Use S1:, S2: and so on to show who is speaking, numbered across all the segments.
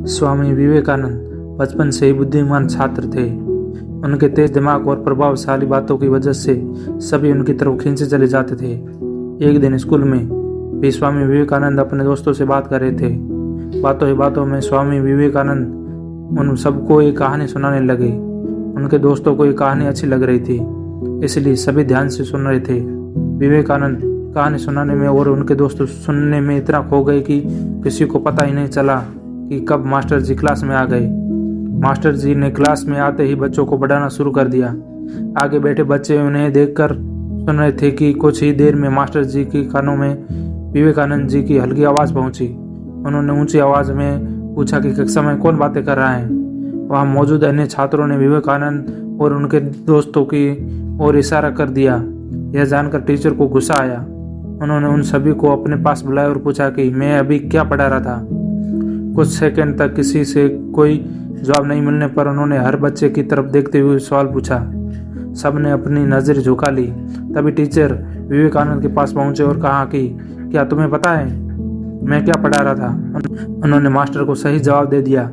S1: स्वामी विवेकानंद बचपन से ही बुद्धिमान छात्र थे। उनके तेज दिमाग और प्रभावशाली बातों की वजह से सभी उनकी तरफ खींचे चले जाते थे। एक दिन स्कूल में भी स्वामी विवेकानंद अपने दोस्तों से बात कर रहे थे। बातों ही बातों में स्वामी विवेकानंद उन सबको एक कहानी सुनाने लगे। उनके दोस्तों को ये कहानी अच्छी लग रही थी, इसलिए सभी ध्यान से सुन रहे थे। विवेकानंद कहानी सुनाने में और उनके दोस्त सुनने में इतना खो गए कि किसी को पता ही नहीं चला कि कब मास्टर जी क्लास में आ गए। मास्टर जी ने क्लास में आते ही बच्चों को पढ़ाना शुरू कर दिया। आगे बैठे बच्चे उन्हें देखकर सुन रहे थे कि कुछ ही देर में मास्टर जी के कानों में विवेकानंद जी की हल्की आवाज़ पहुंची। उन्होंने ऊंची आवाज़ में पूछा कि कक्षा में कौन बातें कर रहा है। वहां मौजूद अन्य छात्रों ने विवेकानंद और उनके दोस्तों की ओर इशारा कर दिया। यह जानकर टीचर को गुस्सा आया। उन्होंने उन सभी को अपने पास बुलाया और पूछा कि मैं अभी क्या पढ़ा रहा था। कुछ सेकंड तक किसी से कोई जवाब नहीं मिलने पर उन्होंने हर बच्चे की तरफ देखते हुए सवाल पूछा। सबने अपनी नज़र झुका ली। तभी टीचर विवेकानंद के पास पहुंचे और कहा कि क्या तुम्हें पता है मैं क्या पढ़ा रहा था। उन्होंने मास्टर को सही जवाब दे दिया।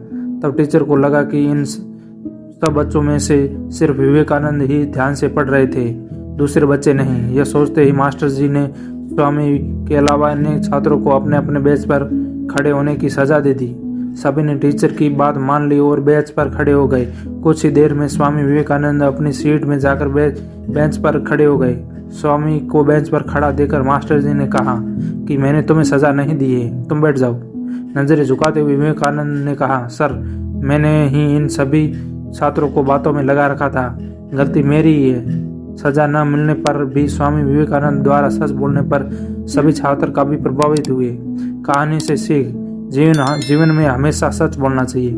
S1: तब टीचर को लगा कि इन सब बच्चों में से सिर्फ विवेकानंद ही ध्यान से पढ़ रहे थे, दूसरे बच्चे नहीं। यह सोचते ही मास्टर जी ने स्वामी के अलावा अन्य छात्रों को अपने अपने बेंच पर खड़े होने की सजा दे दी। सभी ने टीचर की बात मान ली और बेंच पर खड़े हो गए। कुछ ही देर में स्वामी विवेकानंद अपनी सीट में जाकर बेंच पर खड़े हो गए। स्वामी को बेंच पर खड़ा देखकर मास्टर जी ने कहा कि मैंने तुम्हें सजा नहीं दी है, तुम बैठ जाओ। नजरें झुकाते हुए विवेकानंद ने कहा, सर मैंने ही इन सभी छात्रों को बातों में लगा रखा था, गलती मेरी ही है। सजा न मिलने पर भी स्वामी विवेकानंद द्वारा सच बोलने पर सभी छात्र काफी प्रभावित हुए। कहानी से सीख, जीवन में हमेशा सच बोलना चाहिए।